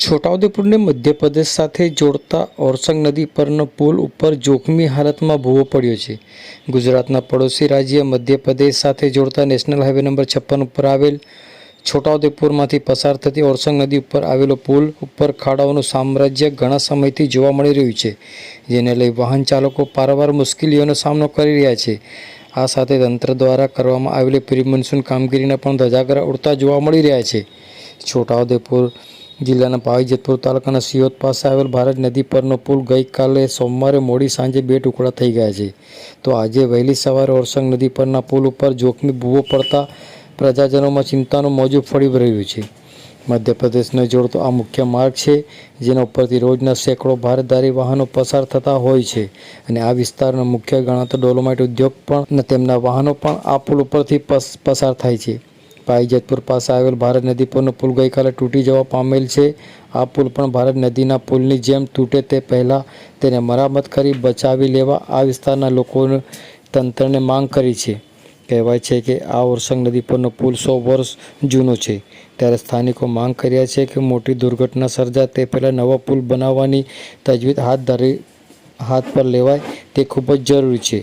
છોટાઉદેપુરને મધ્યપ્રદેશ સાથે જોડતા ઓરસંગ નદી પરનો પુલ ઉપર જોખમી હાલતમાં ભૂવો પડ્યો છે। ગુજરાતના પડોશી રાજ્ય મધ્યપ્રદેશ સાથે જોડતા નેશનલ હાઈવે નંબર 56 ઉપર આવેલ છોટાઉદેપુરમાંથી પસાર થતી ઓરસંગ નદી ઉપર આવેલો પુલ ઉપર ખાડાઓનું સામ્રાજ્ય ઘણા સમયથી જોવા મળી રહ્યું છે, જેને લઈ વાહન ચાલકો પારાવાર મુશ્કેલીઓનો સામનો કરી રહ્યા છે। આ સાથે તંત્ર દ્વારા કરવામાં આવેલી પ્રી મોન્સૂન કામગીરીના પણ ધજાગરા ઉડતા જોવા મળી રહ્યા છે। છોટાઉદેપુર જિલ્લાના પાવીજેતપુર તાલુકાના સિયોત પાસે આવેલ ભારત નદી પરનો પુલ ગઈકાલે સોમવારે મોડી સાંજે 2 ટુકડા થઈ ગયા છે, તો આજે વહેલી સવારે ઓરસંગ નદી પરના પુલ ઉપર જોખમી ભૂવો પડતા પ્રજાજનોમાં ચિંતાનું મોજું ફરી રહ્યું છે। મધ્યપ્રદેશને જોડતો આ મુખ્ય માર્ગ છે, જેના ઉપરથી રોજના સેંકડો ભારદારી વાહનો પસાર થતા હોય છે અને આ વિસ્તારનો મુખ્ય ગણાતો ડોલોમાઇટ ઉદ્યોગ પણ તેમના વાહનો પણ આ પુલ ઉપરથી પસાર થાય છે। પાવીજેતપુર પાસે આવેલ ભારત નદી પરનો પુલ ગઈકાલે તૂટી જવા પામેલ છે। આ પુલ પણ ભારત નદીના પુલની જેમ તૂટે તે પહેલાં તેને મરામત કરી બચાવી લેવા આ વિસ્તારના લોકોએ તંત્રને માંગ કરી છે। કહેવાય છે કે આ ઓરસંગ નદી પરનો પુલ 100 વર્ષ જૂનો છે, ત્યારે સ્થાનિકો માંગ કર્યા છે કે મોટી દુર્ઘટના સર્જાય તે પહેલાં નવો પુલ બનાવવાની તજવીજ હાથ પર લેવાય તે ખૂબ જ જરૂરી છે।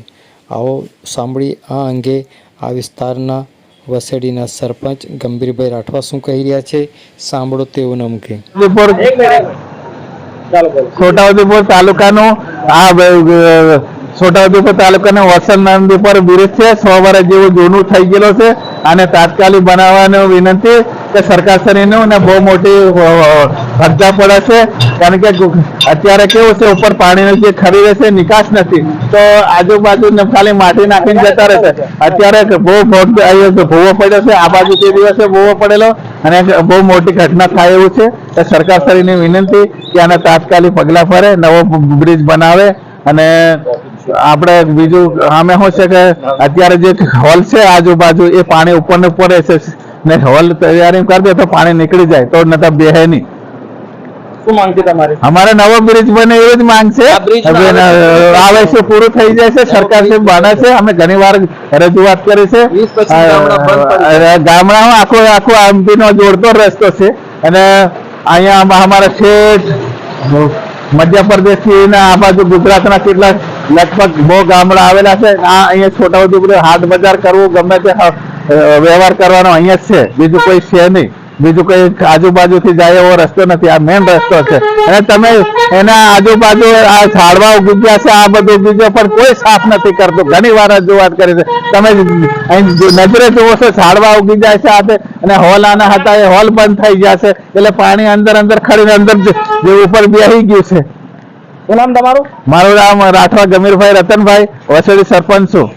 આવો સાંભળી આ અંગે આ વિસ્તારના વસેડીના સરપંચ ગંભીરભાઈ રાઠવા શું કહી રહ્યા છે, સાંભળો તેઓના મુખે। છોટાઉદેપુર તાલુકાનું છોટાઉદેપુર તાલુકાના ઓરસંગ નદી પર બ્રિજ છે, 100 વર્ષ જેવું જૂનું થઈ ગયેલું છે અને તાત્કાલિક બનાવવાની વિનંતી કે સરકારશ્રીને અને બહુ મોટી ફરજા પડે છે, કારણ કે અત્યારે કેવું છે ઉપર પાણીનો જે ખરી રહે છે નિકાસ નથી, તો આજુબાજુ ખાલી માટી નાખીને જતા રહેશે। અત્યારે બહુ ભૂવો પડ્યો છે, આ બાજુ તે દિવસે ભૂવો પડેલો અને બહુ મોટી ઘટના થાય એવું છે, તો સરકારશ્રીની વિનંતી કે આને તાત્કાલિક પગલાં ભરે, નવો બ્રિજ બનાવે। અને આપણે બીજું અમે શું છે કે અત્યારે જે હોલ છે આજુબાજુ એ પાણી ઉપર ને ઉપર રહેશે ને, હોલ તૈયારી કરી દે તો પાણી નીકળી જાય તો નતા બેહે નહીં। શું માંગ છે તમારી? અમારે નવો બ્રિજ બને એવી જ માંગ છે। આવે છે પૂરું થઈ જાય છે, સરકાર છે બને છે, અમે ઘણી વાર રજૂઆત કરી છે। ગામડામાં આખો એમપી નો જોડતો રસ્તો છે અને અહીંયા અમારા શેઠ મધ્યપ્રદેશ થી આ બાજુ ગુજરાતના કેટલાક લગભગ બહુ ગામડા આવેલા છે। આ અહીંયા છોટાઉદેપુર હાટ બજાર કરવું ગમે તે વ્યવહાર કરવાનો અહીંયા જ છે, બીજું કોઈ છે નહીં, બીજું કોઈ આજુબાજુથી જાય એવો રસ્તો નથી, આ મેઇન રસ્તો છે। અને તમે એના આજુબાજુ આ ઝાડવા ઉગી ગયા છે, આ બધું ઉગી ગયો પણ કોઈ સાફ નથી કરતું, ઘણી વાર રજૂઆત કરી છે। તમે નજરે જુઓ છો ઝાડવા ઉગી જાય છે સાથે, અને હોલ આના હતા એ હોલ બંધ થઈ ગયા છે, એટલે પાણી અંદર ખડીને અંદર જે ઉપર બેસી ગયું છે। શું નામ તમારું? મારું નામ રાઠવા ગમીરભાઈ રતનભાઈ, વસેડી સરપંચ છું।